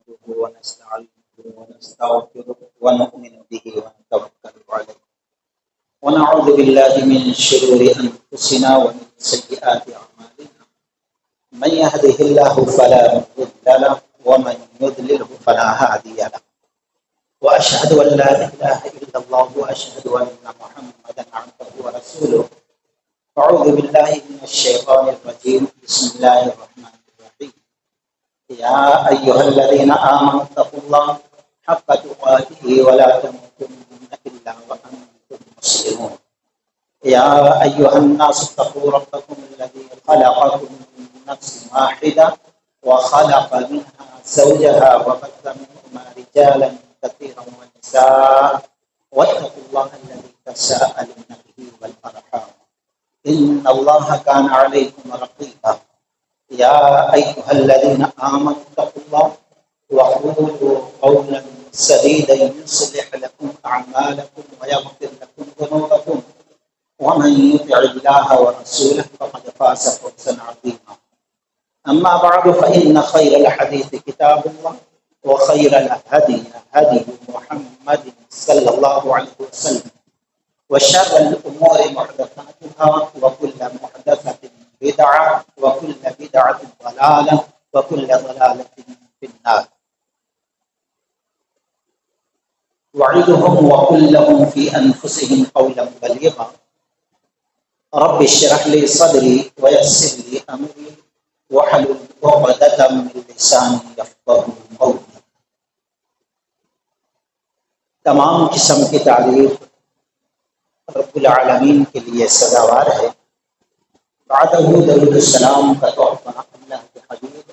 نحمده ونستعينه ونستغفره ونؤمن به ونتوكل عليه ونعوذ بالله من شرور أنفسنا ومن سيئات أعمالنا من يهده الله فلا مضل له ومن يضلله فلا هادي له وأشهد أن لا إله إلا الله وأشهد أن محمدا عبده ورسوله أعوذ بالله من الشيطان الرجيم بسم الله الرحمن الرحيم يا أيها الذين آمنوا اتقوا الله حق تقاته ولا تموتن إلا وأنتم مسلمون يا أيها الناس اتقوا ربكم الذي خلقكم من نفس واحدة وخلق منها زوجها وبث منهما رجالا كثيرا ونساء واتقوا الله الذي تساءلون به والأرحام إن الله كان عليكم رقيبا يا أيها الذين آمنوا اتقوا الله وقولوا قولا سديدا يصلح لكم أعمالكم ويغفر لكم ذنوبكم ومن يطع الله ورسوله فقد فاز فوزا عظيما أما بعد فإن خير الحديث كتاب الله وخير الهدي هدي محمد صلى الله عليه وسلم وشر الأمور محدثاتها وكل محدثة بدعة وكل بدعة ضلالة وكل ضلالة في النار وعدهم وقل لهم في أنفسهم قولا بليغا رب اشرح لي صدري ويسر لي أمري واحلل عقدة من لساني يفقهوا قولي. تمام قسم کی تعریف رب العالمین کے لیے سزاوار ہے. بعدہ درود السلام کا تحفہ اللہ کے حبیب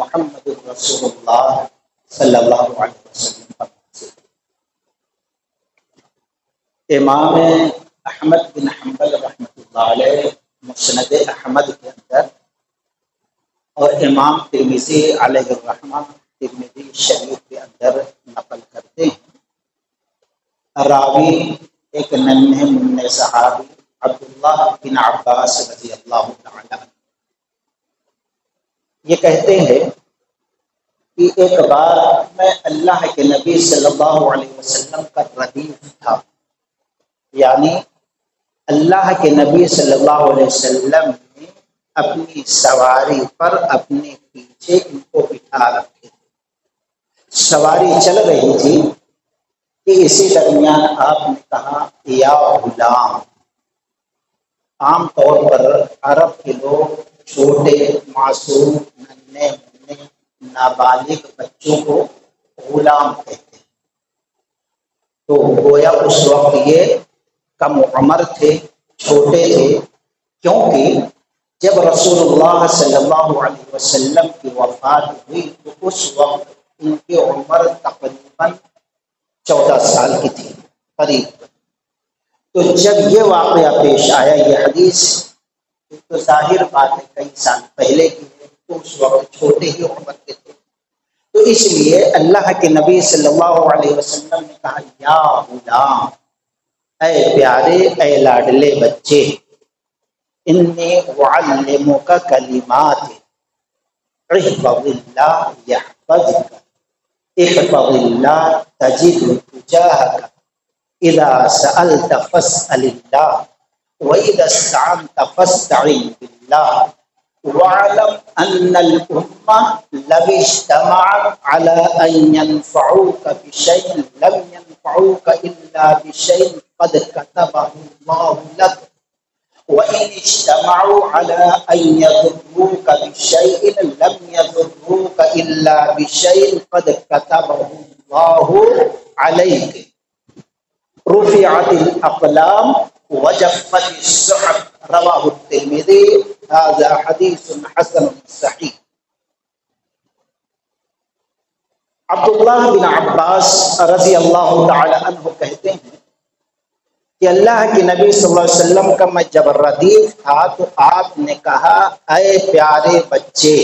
محمد رسول اللہ صلی اللہ علیہ وسلم پر. امام احمد بن حنبل رحمۃ اللہ علیہ مسند احمد کے اندر اور امام ترمذی علیہ الرحمہ ترمذی شریف کے اندر نقل کرتے ہیں. راوی ایک ننھے منھے صحابی عبداللہ بن عباس رضی اللہ تعالی عنہ یہ کہتے ہیں کہ ایک بار میں اللہ کے نبی صلی اللہ علیہ وسلم کا ردیف تھا، یعنی اللہ کے نبی صلی اللہ علیہ وسلم نے اپنی سواری پر اپنے پیچھے ان کو بٹھا رکھے. سواری چل رہی تھی کہ اسی درمیان آپ نے کہا یا غلام. عام طور پر عرب کے لوگ چھوٹے معصوم ننھے منھے نابالغ بچوں کو غلام کہتے ہیں. تو گویا اس وقت یہ کم عمر تھے، چھوٹے تھے، کیونکہ جب رسول اللہ صلی اللہ علیہ وسلم کی وفات ہوئی تو اس وقت ان کی عمر تقریباً 14 سال کی تھی قریب. تو جب یہ واقعہ پیش آیا، یہ حدیث تو ظاہر بات ہے کئی سال پہلے کی ہے، تو اس وقت چھوٹے ہی عمر کے تھے. تو اس لیے اللہ کے نبی صلی اللہ علیہ وسلم نے کہا یا غلام، اے پیارے، اے لاڈلے بچے، انی اعلمک کلمات احفظ اللہ یحفظک احفظ اللہ تجد تجاہک اذا سألت فاسأل اللہ وإذا استعنت فاستعن بالله واعلم أن الأمة لو اجتمعت على أن ينفعوك بشيء لم ينفعوك إلا بشيء قد كتبه الله لك وإن اجتمعوا على أن يضروك بشيء لم يضروك إلا بشيء قد كتبه الله عليك رفعت الأقلام وجفت الصحف رواہ الترمذی هذا حدیث حسن صحیح. عبداللہ بن عباس رضی اللہ تعالی عنہ کہتے ہیں کہ اللہ کے نبی صلی اللہ علیہ وسلم کا میں جب ردیف تھا تو آپ نے کہا اے پیارے بچے،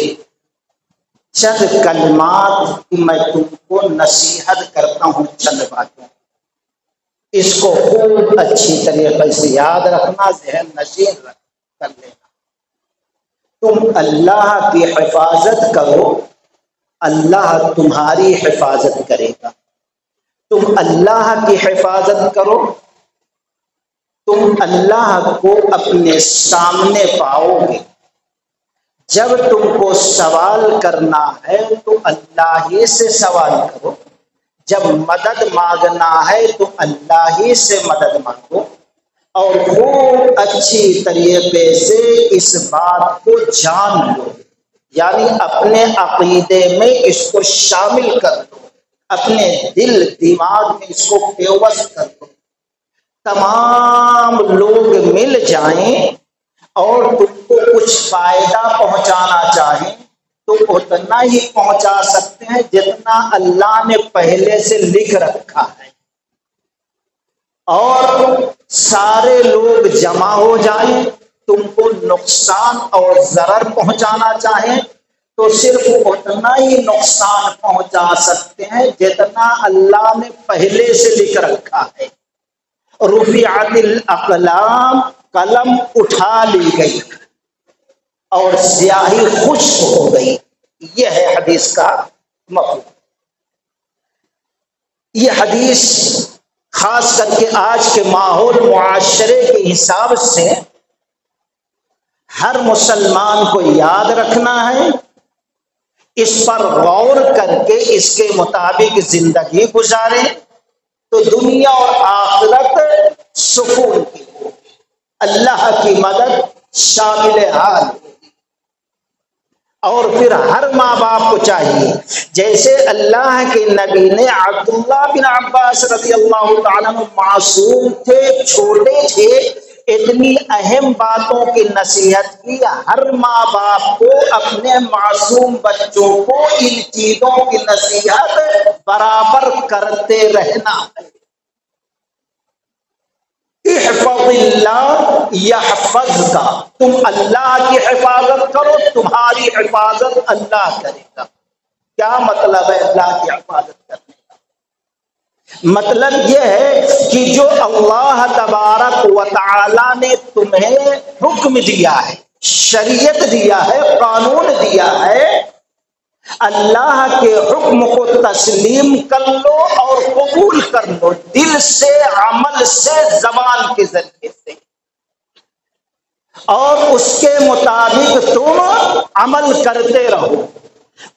چند کلمات کی میں تم کو نصیحت کرتا ہوں، چند باتوں، اس کو خوب اچھی طریقے سے یاد رکھنا، ذہن نشین کر لینا. تم اللہ کی حفاظت کرو اللہ تمہاری حفاظت کرے گا۔ تم اللہ کی حفاظت کرو، تم اللہ کو اپنے سامنے پاؤ گے۔ جب تم کو سوال کرنا ہے تو اللہ ہی سے سوال کرو، جب مدد مانگنا ہے تو اللہ ہی سے مدد مانگو، اور خوب اچھی طریقے سے اس بات کو جان لو، یعنی اپنے عقیدے میں اس کو شامل کر لو، اپنے دل دماغ میں اس کو پیوست کر لو۔ تمام لوگ مل جائیں اور تم کو کچھ فائدہ پہنچانا چاہیں تو اتنا ہی پہنچا سکتے ہیں جتنا اللہ نے پہلے سے لکھ رکھا ہے، اور سارے لوگ جمع ہو جائیں تم کو نقصان اور ضرر پہنچانا چاہیں تو صرف اتنا ہی نقصان پہنچا سکتے ہیں جتنا اللہ نے پہلے سے لکھ رکھا ہے۔ رفعت الاقلام، قلم اٹھا لی گئی اور سیاہی خشک ہو گئی، یہ ہے حدیث کا مفہوم۔ یہ حدیث خاص کر کے آج کے ماحول معاشرے کے حساب سے ہر مسلمان کو یاد رکھنا ہے، اس پر غور کر کے اس کے مطابق زندگی گزاریں تو دنیا اور آخرت سکون کی ہو، اللہ کی مدد شامل حال ہوگی۔ اور پھر ہر ماں باپ کو چاہیے، جیسے اللہ کے نبی نے عبداللہ بن عباس رضی اللہ تعالیٰ عنہ معصوم تھے، چھوٹے تھے، اتنی اہم باتوں کی نصیحت کی، ہر ماں باپ کو اپنے معصوم بچوں کو ان چیزوں کی نصیحت برابر کرتے رہنا ہے۔ احفظ اللہ یحفظ کا، تم اللہ کی حفاظت کرو، تمہاری حفاظت اللہ کرے گا۔ کیا مطلب ہے اللہ کی حفاظت کرنے کا؟ مطلب یہ ہے کہ جو اللہ تبارک و تعالی نے تمہیں حکم دیا ہے، شریعت دیا ہے، قانون دیا ہے، اللہ کے حکم کو تسلیم کر لو اور قبول کر لو، دل سے، عمل سے، زبان کے ذریعے سے، اور اس کے مطابق تم عمل کرتے رہو،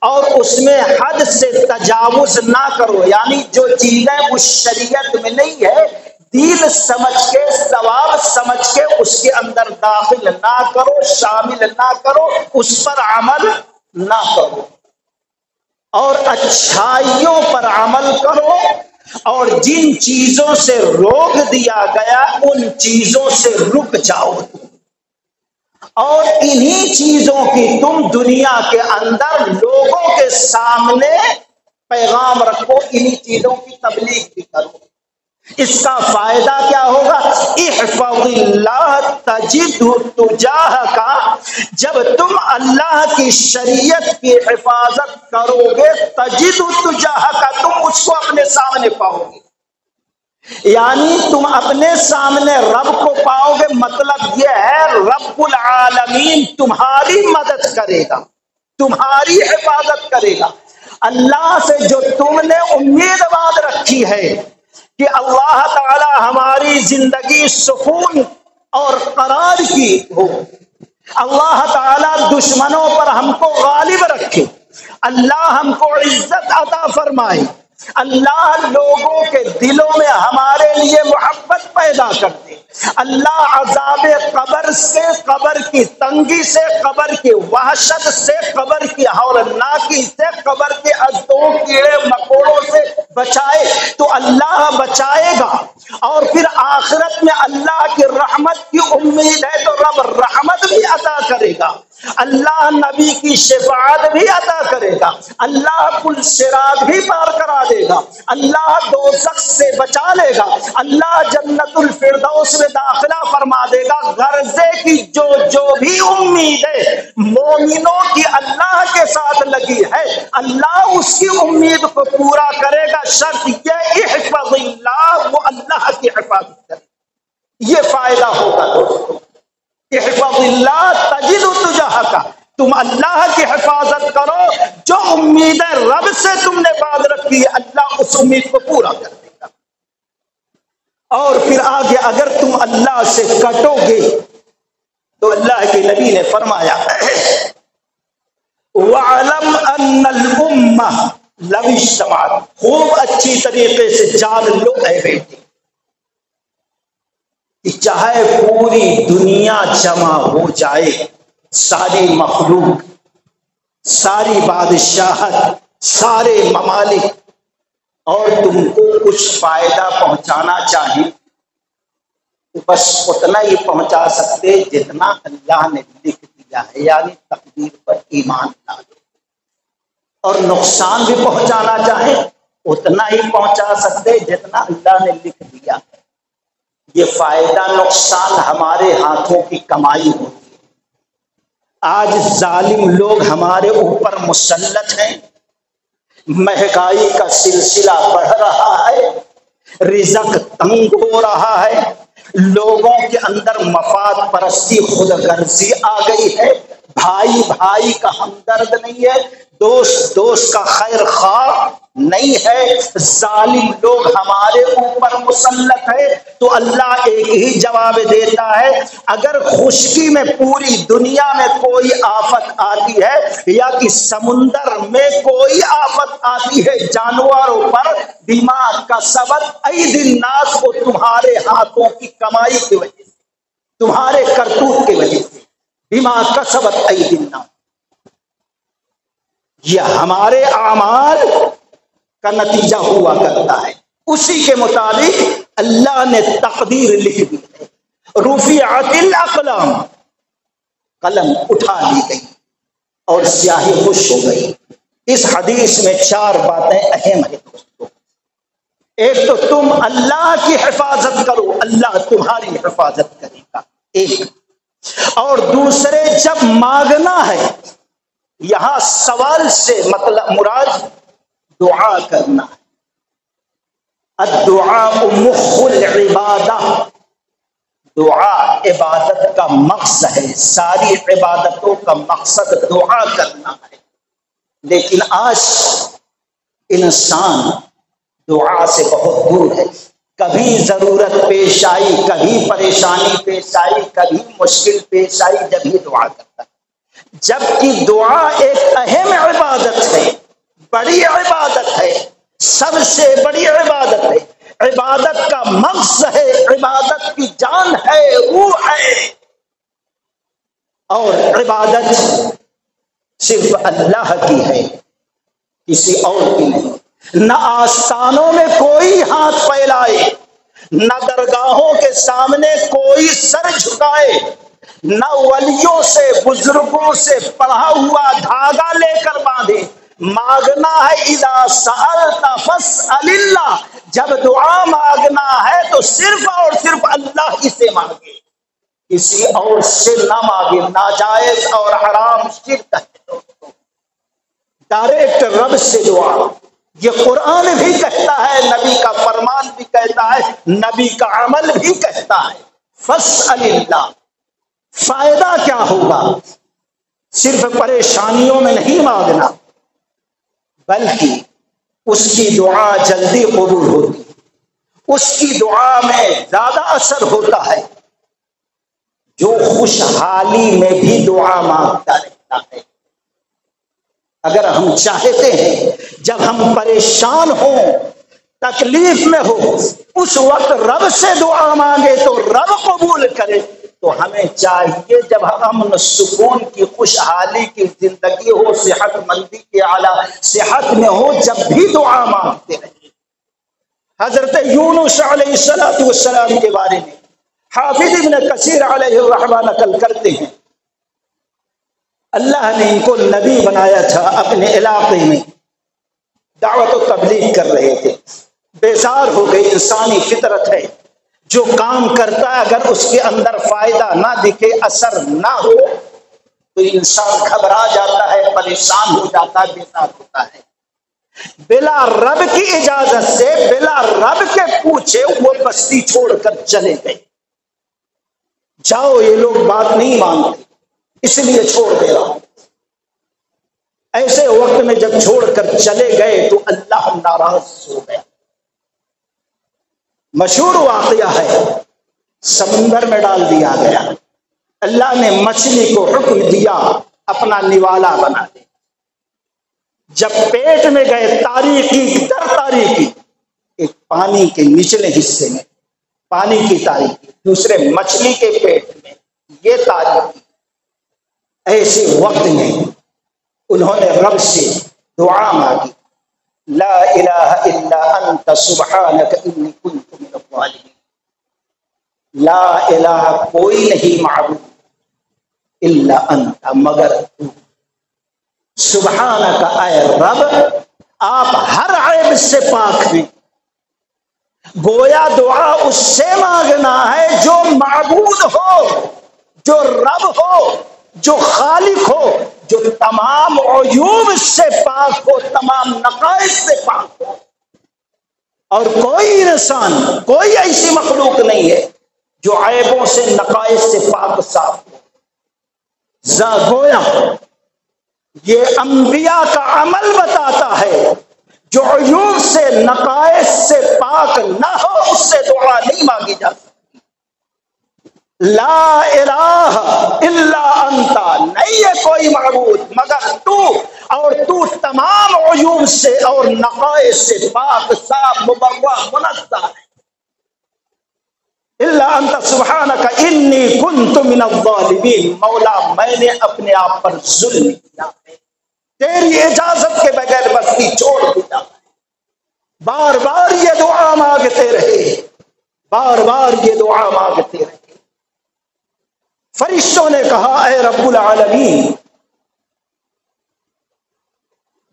اور اس میں حد سے تجاوز نہ کرو، یعنی جو چیزیں اس شریعت میں نہیں ہے دین سمجھ کے، ثواب سمجھ کے اس کے اندر داخل نہ کرو، شامل نہ کرو، اس پر عمل نہ کرو، اور اچھائیوں پر عمل کرو، اور جن چیزوں سے روک دیا گیا ان چیزوں سے رک جاؤ، اور انہی چیزوں کی تم دنیا کے اندر لوگوں کے سامنے پیغام رکھو، انہی چیزوں کی تبلیغ بھی کرو۔ اس کا فائدہ کیا ہوگا؟ احفظ اللہ تجد تجاہ کا، جب تم اللہ کی شریعت کی حفاظت کرو گے تجد تجاہ کا، تم اس کو اپنے سامنے پاؤ گے، یعنی تم اپنے سامنے رب کو پاؤ گے۔ مطلب یہ ہے رب العالمین تمہاری مدد کرے گا، تمہاری حفاظت کرے گا۔ اللہ سے جو تم نے امید بات رکھی ہے کہ اللہ تعالی ہماری زندگی سکون اور قرار کی ہو، اللہ تعالی دشمنوں پر ہم کو غالب رکھے، اللہ ہم کو عزت عطا فرمائے، اللہ لوگوں کے دلوں میں ہمارے لیے محبت پیدا کر دے، اللہ عذاب قبر سے، قبر کی تنگی سے، قبر کی وحشت سے، قبر کی ہولناکی سے، قبر کے ازدوں کیڑے مکوڑوں سے بچائے تو اللہ بچائے گا، اور پھر آخرت میں اللہ کی رحمت کی امید ہے تو رب رحمت بھی عطا کرے گا، اللہ نبی کی شفاعت بھی عطا کرے گا، اللہ پل صراط بھی پار کرا دے گا، اللہ دوزخ سے بچا لے گا، اللہ جنت الفردوس میں داخلہ فرما دے گا۔ غرضے کی جو بھی امیدیں مومنوں کی اللہ کے ساتھ لگی ہے اللہ اس کی امید کو پورا کرے گا، شرط یہ احفظ اللہ، وہ اللہ کی حفاظت کرے، یہ فائدہ ہوگا دوستو۔ احفظ اللہ تجد تجاہ کا، تم اللہ کی حفاظت کرو، جو امید رب سے تم نے باندھ رکھی ہے اللہ اس امید کو پورا کر دے گا۔ اور پھر آگے اگر تم اللہ سے کٹو گے تو اللہ کے نبی نے فرمایا وَعَلَمْ أَنَّ الْأُمَّةَ لَوِ اجْتَمَعَتْ، خوب اچھی طریقے سے جان لو اے بیٹے کہ چاہے پوری دنیا جمع ہو جائے، ساری مخلوق، ساری بادشاہت، سارے ممالک، اور تم کو کچھ فائدہ پہنچانا چاہیے تو بس اتنا ہی پہنچا سکتے جتنا اللہ نے لکھ دیا ہے، یعنی تقدیر پر ایمان ڈالو، اور نقصان بھی پہنچانا چاہے اتنا ہی پہنچا سکتے جتنا اللہ نے لکھ دیا ہے۔ یہ فائدہ نقصان ہمارے ہاتھوں کی کمائی ہوتی ہے۔ آج ظالم لوگ ہمارے اوپر مسلط ہیں، مہنگائی کا سلسلہ بڑھ رہا ہے، رزق تنگ ہو رہا ہے، لوگوں کے اندر مفاد پرستی، خود غرضی آ گئی ہے، بھائی بھائی کا ہمدرد نہیں ہے، دوست دوست کا خیر خواہ نہیں ہے، ظالم لوگ ہمارے اوپر مسلط ہے۔ تو اللہ ایک ہی جواب دیتا ہے، اگر خشکی میں پوری دنیا میں کوئی آفت آتی ہے یا کہ سمندر میں کوئی آفت آتی ہے جانوروں پر، بما کسبت ایدی الناس، کو تمہارے ہاتھوں کی کمائی کی وجہ سے، تمہارے کرتوت کی وجہ سے، بما کسبت ایدی الناس، یہ ہمارے اعمال کا نتیجہ ہوا کرتا ہے، اسی کے مطابق اللہ نے تقدیر لکھ دی ہے۔ رفعت الاقلام، قلم اٹھا لی گئی اور سیاہی خوش ہو گئی۔ اس حدیث میں 4 باتیں اہم ہیں دوستو۔ ایک تو تم اللہ کی حفاظت کرو، اللہ تمہاری حفاظت کرے گا، ایک، اور دوسرے جب مانگنا ہے، یہاں سوال سے مطلب مراد دعا کرنا ہے۔ الدعاء مخ العبادہ، دعا عبادت کا مقصد ہے، ساری عبادتوں کا مقصد دعا کرنا ہے، لیکن آج انسان دعا سے بہت دور ہے۔ کبھی ضرورت پیش آئی، کبھی پریشانی پیش آئی، کبھی مشکل پیش آئی، جب یہ دعا کرتا ہے، جبکہ دعا ایک اہم عبادت ہے، بڑی عبادت ہے، سب سے بڑی عبادت ہے، عبادت کا مقصد ہے، عبادت کی جان ہے، روح ہے، اور عبادت صرف اللہ کی ہے، کسی اور کی نہیں۔ نہ آستانوں میں کوئی ہاتھ پھیلائے، نہ درگاہوں کے سامنے کوئی سر جھکائے، نہ ولیوں سے بزرگوں سے پڑھا ہوا دھاگا لے کر باندھے۔ مانگنا ہے اذا سألت فاسأل اللہ، جب دعا مانگنا ہے تو صرف اور صرف اللہ ہی سے مانگے، کسی اور سے نہ مانگے۔ ناجائز اور حرام شرک ہے دوستو، ڈائریکٹ رب سے دعا، یہ قرآن بھی کہتا ہے، نبی کا فرمان بھی کہتا ہے، نبی کا عمل بھی کہتا ہے، فاسأل اللہ۔ فائدہ کیا ہوگا؟ صرف پریشانیوں میں نہیں مانگنا، بلکہ اس کی دعا جلدی قبول ہوتی، اس کی دعا میں زیادہ اثر ہوتا ہے جو خوشحالی میں بھی دعا مانگتا رہتا ہے۔ اگر ہم چاہتے ہیں جب ہم پریشان ہوں، تکلیف میں ہو، اس وقت رب سے دعا مانگے تو رب قبول کرے، تو ہمیں چاہیے جب امن سکون کی خوشحالی کی زندگی ہو، صحت مندی کے اعلیٰ صحت میں ہو، جب بھی دعا مانگتے رہے۔ حضرت یونس علیہ السلام کے بارے میں حافظ ابن کثیر علیہ الرحمہ نقل کرتے ہیں، اللہ نے ان کو نبی بنایا تھا، اپنے علاقے میں دعوت و تبلیغ کر رہے تھے، بیزار ہو گئے، انسانی فطرت ہے، جو کام کرتا ہے اگر اس کے اندر فائدہ نہ دکھے، اثر نہ ہو تو انسان گھبرا جاتا ہے، پریشان ہو جاتا ہے، بیزار ہوتا ہے۔ بلا رب کی اجازت سے، بلا رب کے پوچھے وہ بستی چھوڑ کر چلے گئے، جاؤ یہ لوگ بات نہیں مانتے اس لیے چھوڑ دے رہا ہوں۔ ایسے وقت میں جب چھوڑ کر چلے گئے تو اللہ ناراض ہو گیا۔ مشہور واقعہ ہے، سمندر میں ڈال دیا گیا، اللہ نے مچھلی کو حکم دیا اپنا نوالا بنا دے۔ جب پیٹ میں گئے تاریکی در تاریکی، ایک پانی کے نچلے حصے میں پانی کی تاریکی، دوسرے مچھلی کے پیٹ میں یہ تاریکی۔ ایسے وقت میں انہوں نے رب سے دعا مانگی، لا الہ الا انت سبحانک انی کنت من الظالمین۔ لا الہ کوئی نہیں معبود الا انت مگر تو، سبحانک اے رب آپ ہر عیب سے پاک ہیں۔ گویا دعا اس سے مانگنا ہے جو معبود ہو، جو رب ہو، جو خالق ہو، جو تمام عیوب سے پاک ہو، تمام نقائص سے پاک ہو۔ اور کوئی انسان، کوئی ایسی مخلوق نہیں ہے جو عیبوں سے، نقائص سے پاک صاف ہو۔ گویا یہ انبیاء کا عمل بتاتا ہے، جو عیوب سے، نقائص سے پاک نہ ہو اس سے دعا نہیں مانگی جا سکتی۔ لا الہ الا انت، نہیں ہے کوئی معبود مگر تو، اور تو تمام عیوب سے اور نقائص سے پاک صاف مبرہ منزہ ہے۔ الا انت سبحانک انی کنت من الظالمین، مولا میں نے اپنے آپ پر ظلم کیا ہے، تیری اجازت کے بغیر بستی چھوڑ دیا ہے۔ بار بار یہ دعا مانگتے رہے، بار بار یہ دعا مانگتے رہے۔ فرشتوں نے کہا اے رب العالمین،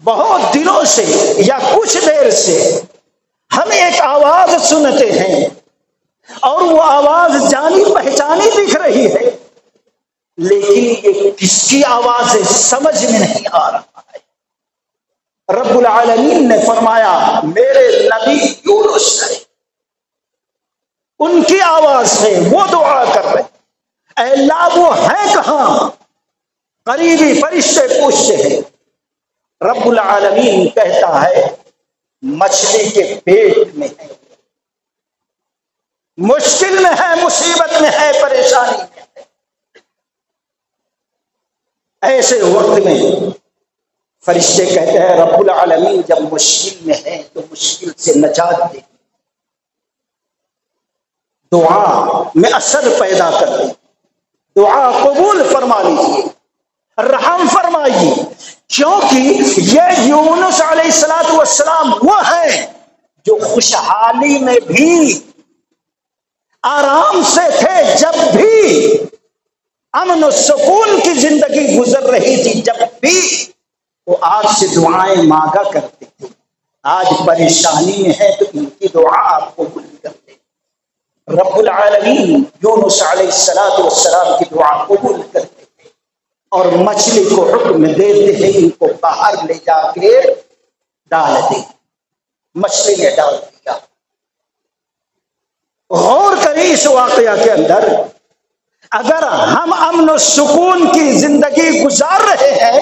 بہت دنوں سے یا کچھ دیر سے ہم ایک آواز سنتے ہیں، اور وہ آواز جانی پہچانی دکھ رہی ہے، لیکن یہ کس کی آواز ہے سمجھ میں نہیں آ رہا ہے۔ رب العالمین نے فرمایا میرے نبی یونس ہے، ان کی آواز ہے، وہ دعا کر رہے ہیں۔ اے اللہ وہ ہیں کہاں؟ قریبی فرشتے پوچھتے ہیں۔ رب العالمین کہتا ہے مچھلی کے پیٹ میں ہے، مشکل میں ہے، مصیبت میں ہے، پریشانی میں ہے۔ ایسے وقت میں فرشتے کہتے ہیں رب العالمین جب مشکل میں ہے تو مشکل سے نجات دے، دعا میں اثر پیدا کر دے، دعا قبول فرما لیجیے، رحم فرمائیے، کیونکہ یہ یونس علیہ السلام وہ ہیں جو خوشحالی میں بھی آرام سے تھے، جب بھی امن و سکون کی زندگی گزر رہی تھی، جب بھی وہ آپ سے دعائیں مانگا کرتے تھے۔ آج پریشانی میں ہے تو ان کی دعا آپ کو قبول کرتے۔ رب العالمین یونس علیہ السلام کی دعا قبول کرتے تھے، اور مچھلی کو حکم دیتے ہیں ان کو باہر لے جا کے ڈال دے۔ مچھلی نے ڈال دیا۔ غور کریں اس واقعہ کے اندر، اگر ہم امن و سکون کی زندگی گزار رہے ہیں،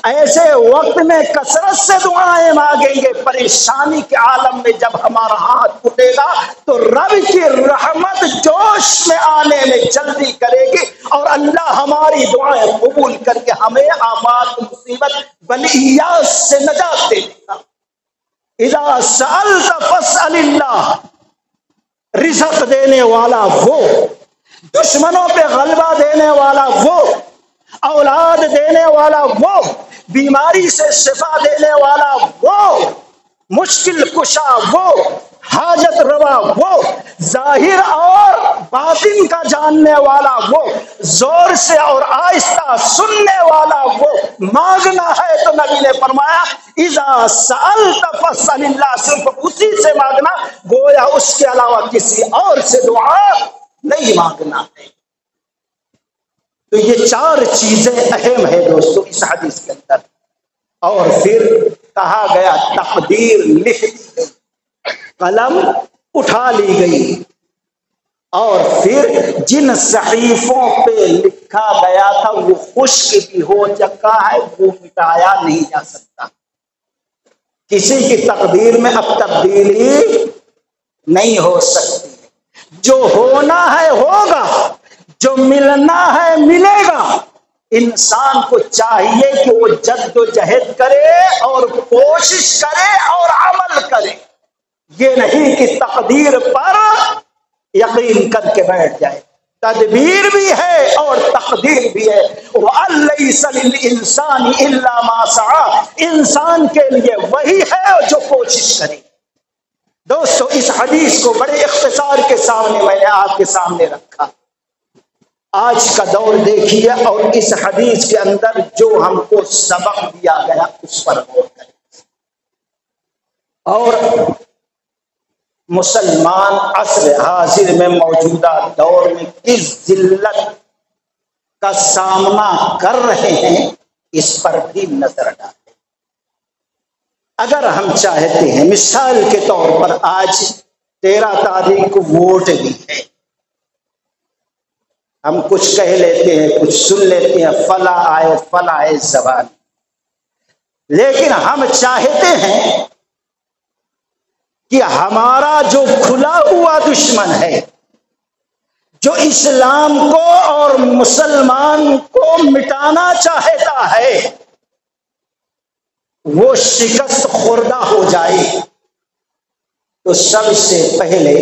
ایسے وقت میں کثرت سے دعائیں مانگیں گے، پریشانی کے عالم میں جب ہمارا ہاتھ اٹھے گا تو رب کی رحمت جوش میں آنے میں جلدی کرے گی، اور اللہ ہماری دعائیں قبول کر کے ہمیں آفات، مصیبت، بلیات سے نجات دے گا۔ اذا سألت فاسأل اللہ، رزق دینے والا وہ، دشمنوں پہ غلبہ دینے والا وہ، اولاد دینے والا وہ، بیماری سے شفا دینے والا وہ، مشکل کشا وہ، حاجت روا وہ، ظاہر اور باطن کا جاننے والا وہ، زور سے اور آہستہ سننے والا وہ۔ مانگنا ہے تو نبی نے فرمایا اذا سألت فاسأل اللہ، صرف اسی سے مانگنا، گویا اس کے علاوہ کسی اور سے دعا نہیں مانگنا ہے۔ تو یہ چار چیزیں اہم ہیں دوستو اس حدیث کے اندر۔ اور پھر کہا گیا تقدیر لکھ دی گئی، قلم اٹھا لی گئی، اور پھر جن صحیفوں پہ لکھا گیا تھا وہ خشک بھی ہو چکا ہے، وہ مٹایا نہیں جا سکتا، کسی کی تقدیر میں اب تبدیلی نہیں ہو سکتی، جو ہونا ہے ہوگا، جو ملنا ہے ملے گا۔ انسان کو چاہیے کہ وہ جد و جہد کرے اور کوشش کرے اور عمل کرے، یہ نہیں کہ تقدیر پر یقین کر کے بیٹھ جائے۔ تدبیر بھی ہے اور تقدیر بھی ہے۔ وَأَلَّيْسَ لِلْإِنسَانِ إِلَّا مَا سَعَىٰ، انسان کے لیے وہی ہے جو کوشش کرے۔ دوستو اس حدیث کو بڑے اختصار کے سامنے میں نے آپ کے سامنے رکھا۔ آج کا دور دیکھیے اور اس حدیث کے اندر جو ہم کو سبق دیا گیا اس پر غور کریں، اور مسلمان عصر حاضر میں موجودہ دور میں کس ذلت کا سامنا کر رہے ہیں اس پر بھی نظر ڈالیں۔ اگر ہم چاہتے ہیں، مثال کے طور پر آج 13 تاریخ کو ووٹ بھی ہے، ہم کچھ کہہ لیتے ہیں، کچھ سن لیتے ہیں، فلاں آئے فلاں آئے زبان، لیکن ہم چاہتے ہیں کہ ہمارا جو کھلا ہوا دشمن ہے، جو اسلام کو اور مسلمان کو مٹانا چاہتا ہے، وہ شکست خوردہ ہو جائے، تو سب سے پہلے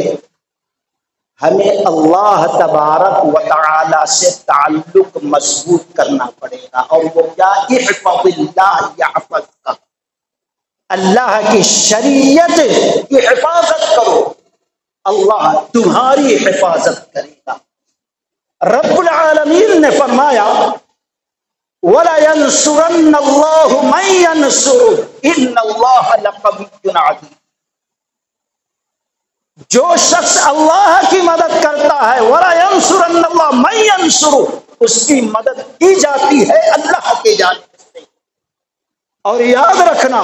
ہمیں اللہ تبارک و تعالی سے تعلق مضبوط کرنا پڑے گا، اور وہ کیا؟ احفظ اللہ یحفظک، اللہ کی شریعت کی حفاظت کرو، اللہ تمہاری حفاظت کرے گا۔ رب العالمین نے فرمایا وَلَيَنْصُرَنَّ اللَّهُ مَن يَنْصُرُهُ إِنَّ اللَّهَ لَقَوِيٌّ عَزِيزٌ، جو شخص اللہ کی مدد کرتا ہے، وَلَيَنْصُرَنَّ اللَّهُ مَن يَنْصُرُهُ، اس کی مدد کی جاتی ہے اللہ کی جانب سے۔ اور یاد رکھنا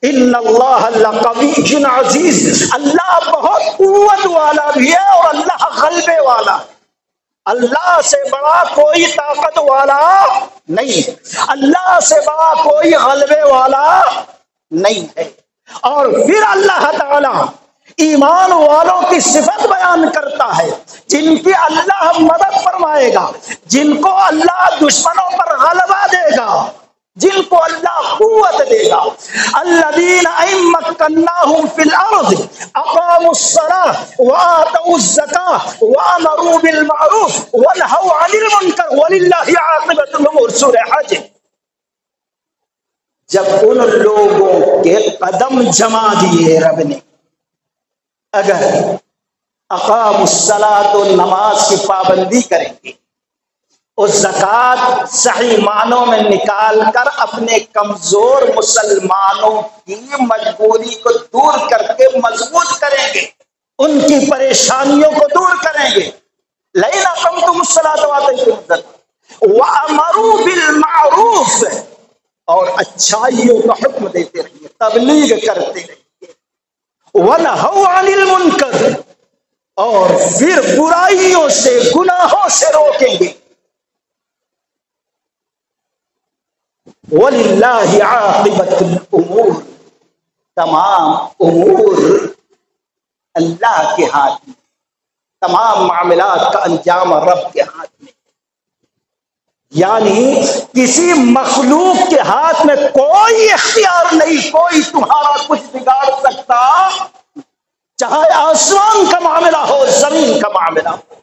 ان اللہ لقوی عزیز، اللہ بہت قوت والا بھی ہے اور اللہ غلبے والا ہے۔ اللہ سے بڑا کوئی طاقت والا نہیں ہے، اللہ سے بڑا کوئی غلبے والا نہیں ہے۔ اور پھر اللہ تعالی ایمان والوں کی صفت بیان کرتا ہے، جن کی اللہ مدد فرمائے گا، جن کو اللہ دشمنوں پر غلبہ دے گا، جن کو اللہ قوت دے گا۔ الذین ان مکناہم فی الارض اقاموا الصلاۃ وآتوا الزکاۃ وامروا بالمعروف ونہوا عن المنکر وللہ عاقبۃ الامور، سورہ حج۔ جب ان لوگوں کے قدم جما دیے رب نے، اگر اقاموا الصلاۃ، نماز کی پابندی کریں گے، اور زکوٰۃ صحیح معنوں میں نکال کر اپنے کمزور مسلمانوں کی مجبوری کو دور کر کے مضبوط کریں گے، ان کی پریشانیوں کو دور کریں گے۔ لئن اقمتم الصلاۃ وآتیتم الزکاۃ وامروا بالمعروف، اور اچھائیوں کا حکم دیتے رہیے، تبلیغ کرتے رہیے، ونہوا عن المنکر، اور پھر برائیوں سے، گناہوں سے روکیں گے۔ وَلِلَّهِ عَاقِبَةُ الْأُمُورِ، تمام امور اللہ کے ہاتھ میں، تمام معاملات کا انجام رب کے ہاتھ میں، یعنی کسی مخلوق کے ہاتھ میں کوئی اختیار نہیں، کوئی تمہارا کچھ بگاڑ سکتا، چاہے آسمان کا معاملہ ہو، زمین کا معاملہ ہو،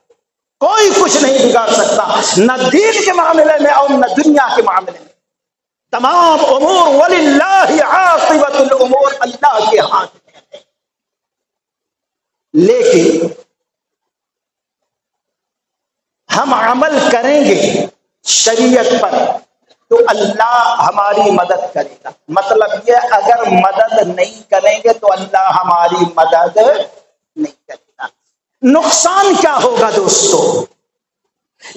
کوئی کچھ نہیں بگاڑ سکتا، نہ دین کے معاملے میں اور نہ دنیا کے معاملے میں۔ تمام امور وللہ عاقبۃ الامور، اللہ کے ہاتھ میں ہے۔ لیکن ہم عمل کریں گے شریعت پر تو اللہ ہماری مدد کرے گا۔ مطلب یہ اگر مدد نہیں کریں گے تو اللہ ہماری مدد نہیں کرے گا۔ نقصان کیا ہوگا دوستو؟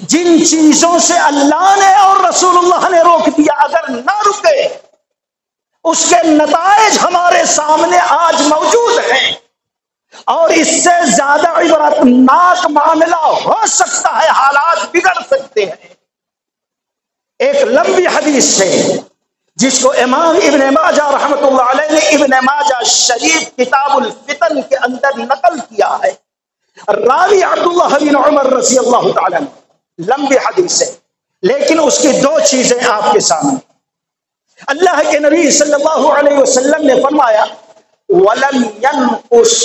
جن چیزوں سے اللہ نے اور رسول اللہ نے روک دیا، اگر نہ رکے، اس کے نتائج ہمارے سامنے آج موجود ہیں، اور اس سے زیادہ عبرتناک معاملہ ہو سکتا ہے، حالات بگڑ سکتے ہیں۔ ایک لمبی حدیث ہے جس کو امام ابن ماجہ رحمۃ اللہ علیہ نے ابن ماجہ شریف کتاب الفتن کے اندر نقل کیا ہے۔ راوی عبداللہ بن عمر رضی اللہ تعالی عنہ، لمبی حدیث ہے لیکن اس کی دو چیزیں آپ کے سامنے۔ اللہ کے نبی صلی اللہ علیہ وسلم نے فرمایا وَلَمْ يَنْقُصُ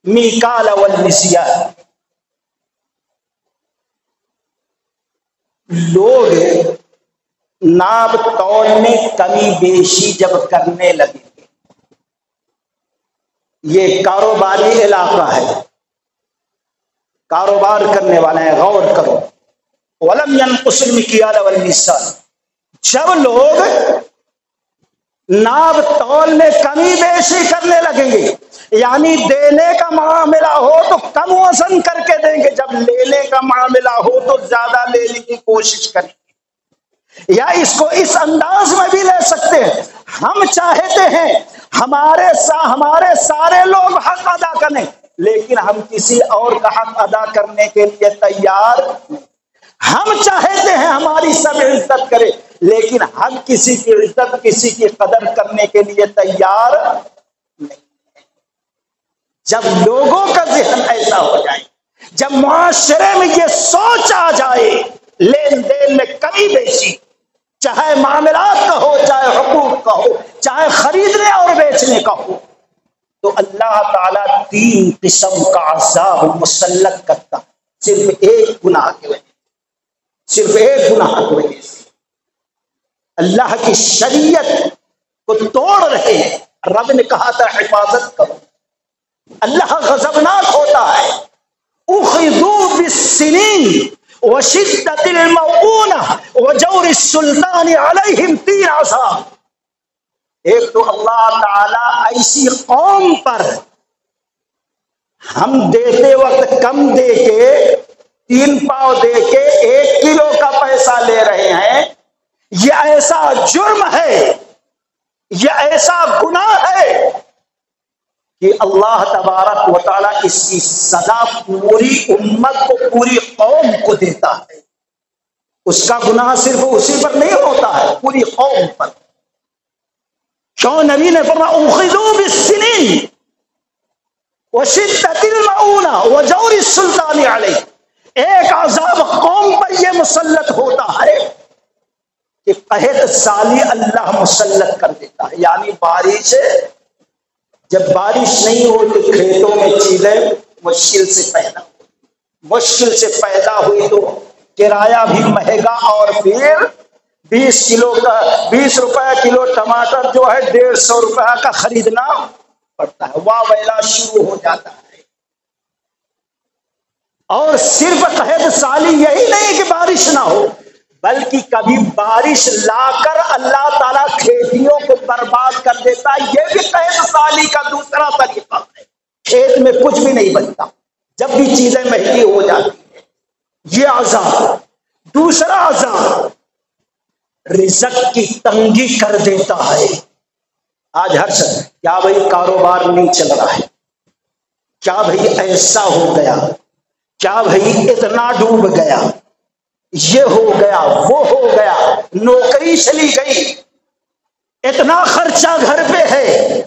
الْمِيقَالَ وَالْمِسْيَانَ، لوگ ناب تول میں کمی بیشی جب کرنے لگے، یہ کاروباری علاقہ ہے، کاروبار کرنے والے ہیں، غور کرو۔ وَلَمْ يَنْقُصُ الْمِكْيَالَ وَالْمِيزَانَ، جب لوگ ناب تول میں کمی بیشی کرنے لگیں گے، یعنی دینے کا معاملہ ہو تو کم وزن کر کے دیں گے، جب لینے کا معاملہ ہو تو زیادہ لینے کی کوشش کریں گے۔ یا اس کو اس انداز میں بھی لے سکتے ہیں، ہم چاہتے ہیں ہمارے سارے لوگ حق ادا کریں، لیکن ہم کسی اور کا حق ادا کرنے کے لیے تیار نہیں۔ ہم چاہتے ہیں ہماری سب عزت کرے، لیکن ہم کسی کی عزت، کسی کی قدر کرنے کے لیے تیار نہیں۔ جب لوگوں کا ذہن ایسا ہو جائے، جب معاشرے میں یہ سوچ آ جائے لین دین میں کمی بیشی، چاہے معاملات کا ہو، چاہے حقوق کا ہو، چاہے خریدنے اور بیچنے کا ہو، تو اللہ تعالیٰ 3 قسم کا عذاب مسلط کرتا، صرف ایک گناہ کی وجہ، صرف ایک گناہ کی وجہ سے۔ اللہ کی شریعت کو توڑ رہے ہیں، رب نے کہا تھا حفاظت کرو، اللہ غضبناک ہوتا ہے۔ اخذوا بالسنین وشدت المؤونہ وجور السلطان علیہم 3 عذاب۔ ایک تو اللہ تعالی ایسی قوم پر ہم دیتے وقت کم دے کے، 3 پاؤ دے کے 1 کلو کا پیسہ لے رہے ہیں، یہ ایسا جرم ہے، یہ ایسا گناہ ہے کہ اللہ تبارک و تعالیٰ اس کی سزا پوری امت کو، پوری قوم کو دیتا ہے۔ اس کا گناہ صرف اسی پر نہیں ہوتا ہے، پوری قوم پر۔ کیوں نبی نے فرمایا اخذوا بالسنین وشدت المؤونہ وجور السلطان علیہ، ایک عذاب قوم پر یہ مسلط ہوتا ہے کہ قحط سالی اللہ مسلط کر دیتا ہے، یعنی بارش، جب بارش نہیں ہو تو کھیتوں میں چیزیں مشکل سے پیدا ہوئی تو کرایہ بھی مہنگا، اور پھر 20 روپے کلو ٹماٹر جو ہے 150 روپے کا خریدنا پڑتا ہے، واہ ویلا شروع ہو جاتا ہے۔ اور صرف قحط سالی یہی نہیں کہ بارش نہ ہو، بلکہ کبھی بارش لا کر اللہ تعالیٰ کھیتیوں کو برباد کر دیتا ہے، یہ بھی قحط سالی کا دوسرا طریقہ ہے۔ کھیت میں کچھ بھی نہیں بچتا جب بھی چیزیں مہنگی ہو جاتی ہیں، یہ عذاب۔ دوسرا عذاب رزق کی تنگی کر دیتا ہے۔ آج ہر شخص، کیا بھائی کاروبار نہیں چل رہا ہے، کیا بھائی ایسا ہو گیا، کیا بھائی اتنا ڈوب گیا، یہ ہو گیا، وہ ہو گیا، نوکری چلی گئی، اتنا خرچہ گھر پہ ہے،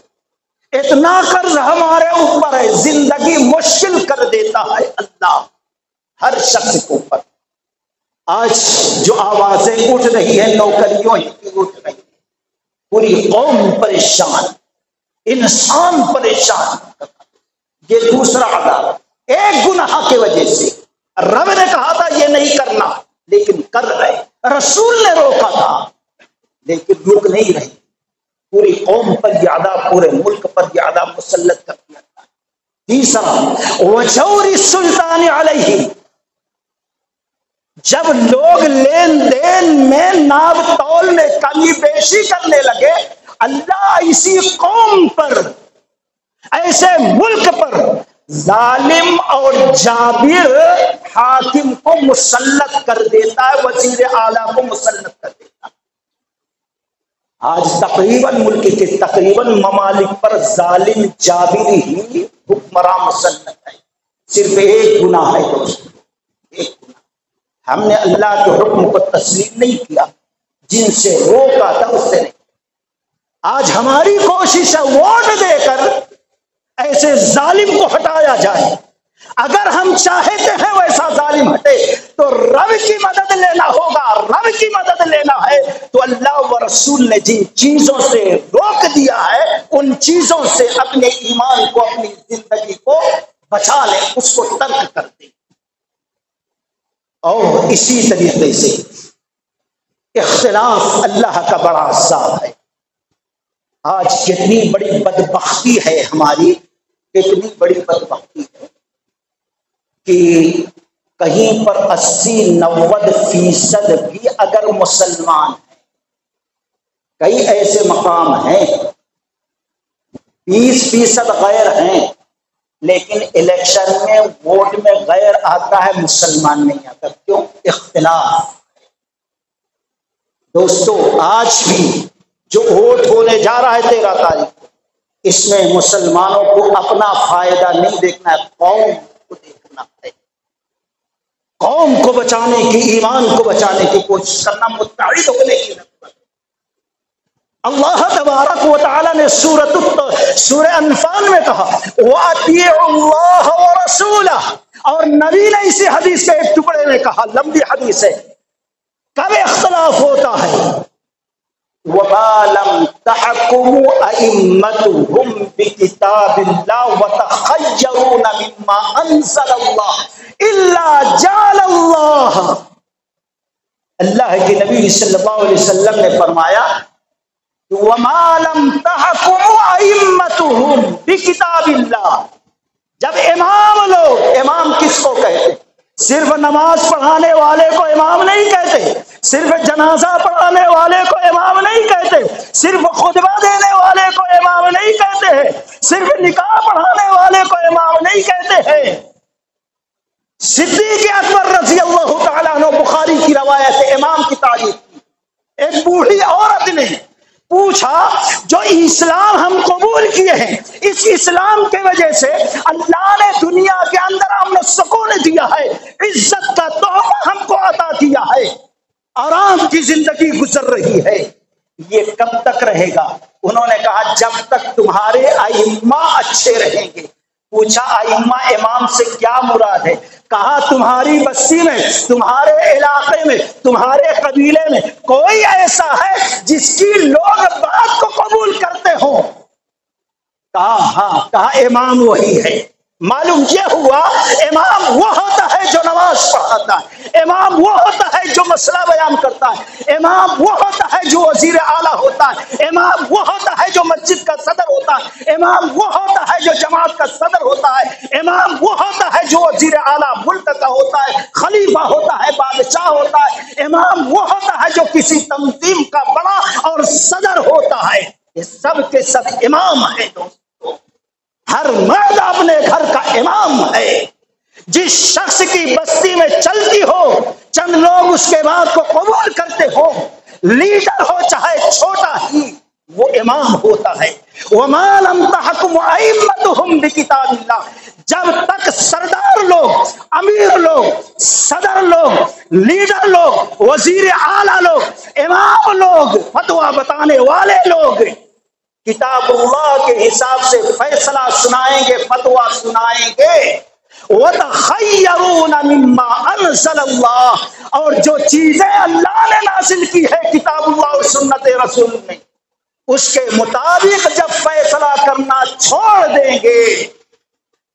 اتنا قرض ہمارے اوپر ہے، زندگی مشکل کر دیتا ہے اللہ ہر شخص کے اوپر۔ آج جو آوازیں اٹھ رہی ہیں نوکریوں ہی کی اٹھ رہی ہیں، پوری قوم پریشان، انسان پریشان۔ یہ دوسرا عذاب ایک گناہ کی وجہ سے۔ رب نے کہا تھا یہ نہیں کرنا، لیکن کر رہے، رسول نے روکا تھا لیکن رک نہیں رہی، پوری قوم پر یہ عذاب، پورے ملک پر یہ عذاب مسلط کر دیا تھا۔ تیسرا وجور السلطان علیہ، جب لوگ لین دین میں ناب تول میں کمی بیشی کرنے لگے، اللہ اسی قوم پر، ایسے ملک پر ظالم اور جابر حاکم کو مسلط کر دیتا ہے، وزیر اعلیٰ کو مسلط کر دیتا ہے۔ آج تقریباً ملک کے تقریباً ممالک پر ظالم جابری ہی حکمراں مسلط ہے. صرف ایک گناہ ہے دوستو، ایک گناہ، ہم نے اللہ کے حکم کو تسلیم نہیں کیا، جن سے روکا تھا اس سے نہیں. آج ہماری کوشش ہے ووٹ دے کر ایسے ظالم کو ہٹایا جائے. اگر ہم چاہتے ہیں ویسا ظالم ہٹے تو رب کی مدد لینا ہوگا. رب کی مدد لینا ہے تو اللہ و رسول نے جن چیزوں سے روک دیا ہے ان چیزوں سے اپنے ایمان کو، اپنی زندگی کو بچا لیں، اس کو ترک کر دیں. اور اسی طریقے سے اختلاف اللہ کا بڑا عذاب ہے. آج کتنی بڑی بدبختی ہے ہماری، کتنی بڑی بدبختی ہے کہ کہیں پر 80-90% بھی اگر مسلمان ہیں، کئی ایسے مقام ہیں 20% غیر ہیں، لیکن الیکشن میں ووٹ میں غیر آتا ہے، مسلمان نہیں آتا. کیوں؟ اختلاف. دوستو آج بھی جو ووٹ ہونے جا رہا ہے 13 تاریخ کو، اس میں مسلمانوں کو اپنا فائدہ نہیں دیکھنا ہے، قوم کو دیکھنا ہے. قوم کو بچانے کی، ایمان کو بچانے کی کوشش کرنا، متحد ہونے کی ضرورت. اللہ تبارک و تعالی نے سورہ انفال میں کہا وَأَطِيعُوا اللَّهَ وَرَسُولَهُ، اور نبی نے اسی حدیث کے ایک ٹکڑے میں کہا، لمبی حدیث ہے، کب اختلاف ہوتا ہے؟ وَمَا لَمْ تَحْكُمُوا أَئِمَّتُهُمْ بِكِتَابِ اللَّهِ وَتَخَيَّرُونَ مِمَّا أَنزَلَ اللَّهُ إِلَّا جَعَلَ اللَّهُ. اللہ کے نبی صلی اللہ علیہ وسلم نے فرمایا وَمَا لَمْ تَحْكُمُوا أَئِمَّتُهُمْ بِكِتَابِ اللَّهِ. جب امام لوگ، امام کس کو کہتے؟ صرف نماز پڑھانے والے کو امام نہیں کہتے، صرف جنازہ پڑھانے والے کو امام نہیں کہتے، صرف خطبہ دینے والے کو امام نہیں کہتے ہیں، صرف نکاح پڑھانے والے کو امام نہیں کہتے ہیں. صدیق اکبر رضی اللہ تعالیٰ عنہ، بخاری کی روایت ہے، امام کی تعریف کی. ایک بوڑھی عورت نے پوچھا جو اسلام ہم قبول کیے ہیں، اس اسلام کی وجہ سے اللہ نے دنیا کے اندر امن و سکون دیا ہے، عزت کا تحفہ ہم کو عطا کیا ہے، آرام کی زندگی گزر رہی ہے، یہ کب تک رہے گا؟ انہوں نے کہا جب تک تمہارے ائمہ اچھے رہیں گے. پوچھا ائمہ امام سے کیا مراد ہے؟ کہا تمہاری بستی میں، تمہارے علاقے میں، تمہارے قبیلے میں کوئی ایسا ہے جس کی لوگ بات کو قبول کرتے ہوں؟ کہا ہاں. کہا امام وہی ہے. معلوم یہ ہوا امام وہ ہوتا ہے جو نماز پڑھاتا ہے، امام وہ ہوتا ہے جو مسئلہ بیان کرتا ہے، امام وہ ہوتا ہے جو وزیر اعلیٰ ہوتا ہے، امام وہ ہوتا ہے جو مسجد کا صدر ہوتا ہے، امام وہ ہوتا ہے جو جماعت کا صدر ہوتا ہے، امام وہ ہوتا ہے جو وزیر اعلیٰ ملک کا ہوتا ہے، خلیفہ ہوتا ہے، بادشاہ ہوتا ہے، امام وہ ہوتا ہے جو کسی تنظیم کا بڑا اور صدر ہوتا ہے. یہ سب کے سب امام ہیں دوست. ہر مرد اپنے گھر کا امام ہے. جس شخص کی بستی میں چلتی ہو چند لوگ اس کے بات کو قبول کرتے ہو، لیڈر ہو چاہے چھوٹا ہی، وہ امام ہوتا ہے. وَمَا لَمْ تَحْكُمْ أَئِمَّتُهُمْ بِكِتَابِ اللَّهِ. جب تک سردار لوگ، امیر لوگ، صدر لوگ، لیڈر لوگ، وزیر اعلیٰ لوگ، امام لوگ، فتویٰ بتانے والے لوگ کتاب اللہ کے حساب سے فیصلہ سنائیں گے، فتویٰ سنائیں گے، وَتَخَيَّرُونَ مِمَّا أَنزَلَ اللَّهُ، اور جو چیزیں اللہ نے نازل کی ہے کتاب اللہ اور سنت رسول میں، اس کے مطابق جب فیصلہ کرنا چھوڑ دیں گے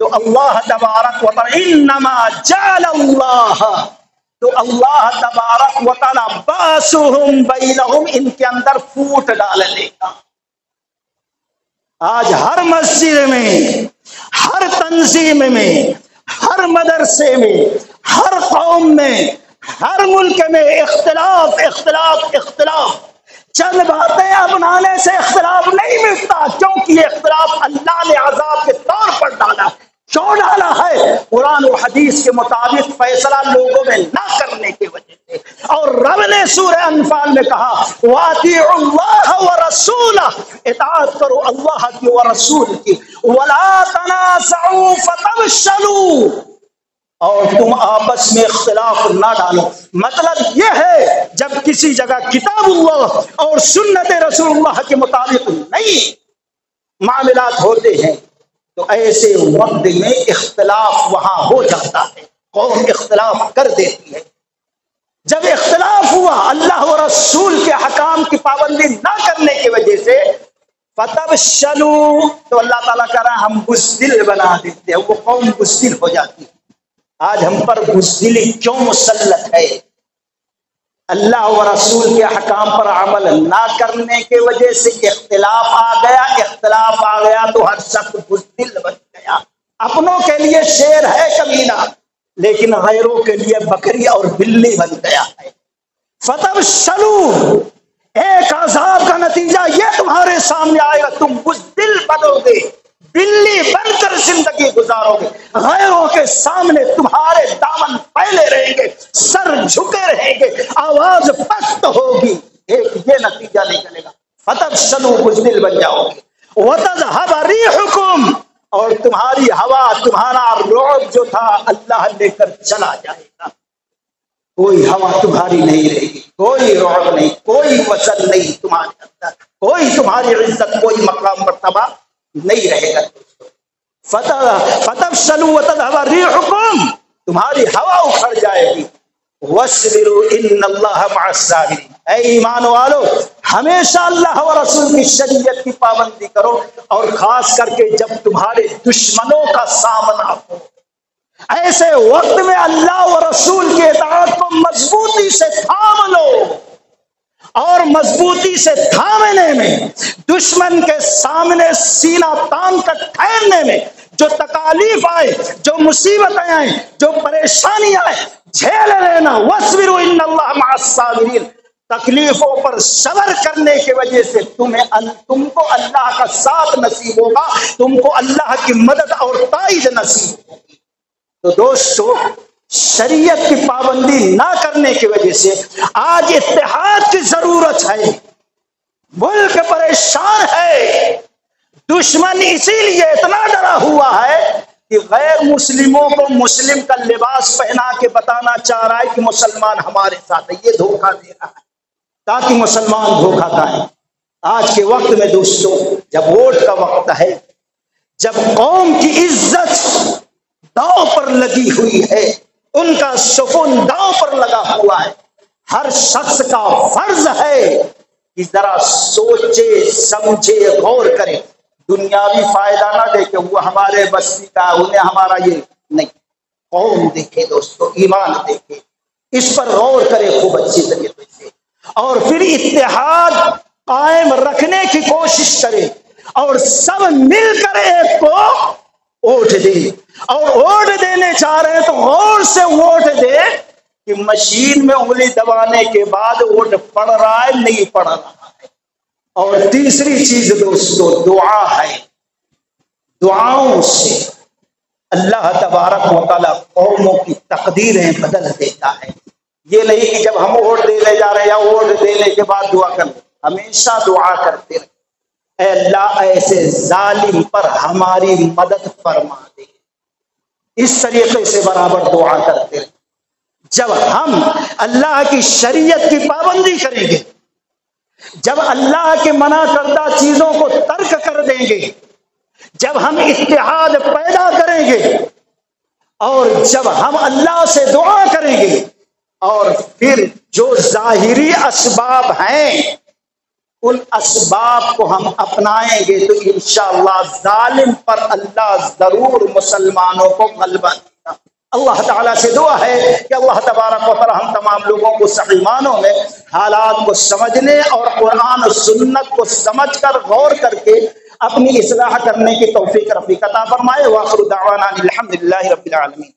تو اللہ تبارک و تعالی انما جعل اللہ، تو اللہ تبارک و تعالی باسہم بینہم، ان کے اندر پھوٹ ڈال دے گا. آج ہر مسجد میں، ہر تنظیم میں، ہر مدرسے میں، ہر قوم میں، ہر ملک میں اختلاف اختلاف اختلاف. چند باتیں اپنانے سے اختلاف نہیں ملتا، کیونکہ یہ اختلاف اللہ نے عذاب کے طور پر ڈالا. کیوں ڈالا ہے؟ قرآن و حدیث کے مطابق فیصلہ لوگوں میں نہ کرنے کی وجہ سے۔ اور رب نے سورہ انفال میں کہا وَأَطِيعُوا اللَّهَ وَرَسُولَهُ، اطاعت کرو اللہ کی و رسول کی، وَلَا تَنَازَعُوا فَتَفْشَلُوا، اور تم آپس میں اختلاف نہ ڈالو۔ مطلب یہ ہے جب کسی جگہ کتاب اللہ اور سنت رسول اللہ کے مطابق نہیں معاملات ہوتے ہیں تو ایسے وقت میں اختلاف وہاں ہو جاتا ہے، قوم اختلاف کر دیتی ہے۔ جب اختلاف ہوا اللہ و رسول کے حکام کی پابندی نہ کرنے کی وجہ سے فتبشلوا، تو اللہ تعالیٰ کہہ رہا ہے ہم بزدل بنا دیتے ہیں، وہ قوم بزدل ہو جاتی ہے۔ آج ہم پر بزدلی کیوں مسلط ہے؟ اللہ و رسول کے حکام پر عمل نہ کرنے کی وجہ سے اختلاف آ گیا، اختلاف آ گیا تو ہر شخص بزدل بن گیا۔ اپنوں کے لیے شیر ہے کمینہ، لیکن غیروں کے لیے بکری اور بلی بن گیا ہے۔ فتبشلوا، ایک عذاب کا نتیجہ یہ تمہارے سامنے آئے گا، تم بزدل بنو گے، بلی بن کر زندگی گزارو گے، غیروں کے سامنے تمہارے دامن پھیلے رہیں گے، سر جھکے رہیں گے، آواز پست ہوگی، ایک یہ نتیجہ نکلے گا فتبشلوا، بزدل بن جاؤ گے، وتذهب ريحكم، اور تمہاری ہوا، تمہارا رعب جو تھا اللہ لے کر چلا جائے گا، کوئی ہوا تمہاری نہیں رہے گی، کوئی رعب نہیں، کوئی وزن نہیں تمہارے اندر، کوئی تمہاری عزت، کوئی مقام مرتبہ نہیں رہے گا۔ فتبشلوا وتذهب ريحكم، تمہاری ہوا اکھڑ جائے گی۔ واصبروا ان اللہ مع الصابرین، اے ایمان والو ہمیشہ اللہ و رسول کی شریعت کی پابندی کرو، اور خاص کر کے جب تمہارے دشمنوں کا سامنا ہو، ایسے وقت میں اللہ و رسول کی اطاعت کو مضبوطی سے تھام لو، اور مضبوطی سے تھامنے میں، دشمن کے سامنے سینہ تان کر ٹھہرنے میں، جو تکالیف آئے، جو مصیبتیں آئیں، جو پریشانی آئے، جھیل لینا۔ واصبروا ان اللہ مع الصابرین، تکلیفوں پر صبر کرنے کی وجہ سے تم کو اللہ کا ساتھ نصیب ہوگا، تم کو اللہ کی مدد اور تائید نصیب ہوگی۔ تو دوستو، شریعت کی پابندی نہ کرنے کی وجہ سے آج اتحاد کی ضرورت ہے، ملک پریشان ہے، دشمن اسی لیے اتنا ڈرا ہوا ہے کہ غیر مسلموں کو مسلم کا لباس پہنا کے بتانا چاہ رہا ہے کہ مسلمان ہمارے ساتھ ہے، یہ دھوکہ دے رہا ہے تاکہ مسلمان دھوکہ کھائیں۔ آج کے وقت میں دوستو، جب ووٹ کا وقت ہے، جب قوم کی عزت داؤ پر لگی ہوئی ہے، ان کا سکون داؤ پر لگا ہوا ہے، ہر شخص کا فرض ہے کہ ذرا سوچے سمجھے غور کرے، دنیاوی فائدہ نہ دیکھے وہ ہمارے بستی کا، انہیں ہمارا یہ نہیں، قوم دیکھے دوستو، ایمان دیکھے، اس پر غور کرے خوب اچھی طریقے سے، اور پھر اتحاد قائم رکھنے کی کوشش کرے، اور سب مل کر ایک کو ووٹ دے، اور ووٹ دینے چاہ رہے ہیں تو غور سے ووٹ دے کہ مشین میں انگلی دبانے کے بعد ووٹ پڑ رہا ہے نہیں پڑ رہا ہے۔ اور تیسری چیز دوستو دعا ہے، دعاؤں سے اللہ تبارک و تعالیٰ قوموں کی تقدیریں بدل دیتا ہے۔ یہ نہیں کہ جب ہم ووٹ دینے جا رہے ہیں یا ووٹ دینے کے بعد دعا کر، ہمیشہ دعا کرتے رہے، اے اللہ ایسے ظالم پر ہماری مدد فرما دے، اس طریقے سے برابر دعا کرتے رہے۔ جب ہم اللہ کی شریعت کی پابندی کریں گے، جب اللہ کے منع کردہ چیزوں کو ترک کر دیں گے، جب ہم اتحاد پیدا کریں گے، اور جب ہم اللہ سے دعا کریں گے، اور پھر جو ظاہری اسباب ہیں ان اسباب کو ہم اپنائیں گے تو انشاءاللہ ظالم پر اللہ ضرور مسلمانوں کو غلبہ دے گا۔ اللہ تعالیٰ سے دعا ہے کہ اللہ تبارک و تعالیٰ ہم تمام لوگوں کو صحیح معنوں میں حالات کو سمجھنے اور قرآن و سنت کو سمجھ کر غور کر کے اپنی اصلاح کرنے کی توفیق رفیق عطا فرمائے۔ وآخر دعوانا الحمدللہ رب العالمین۔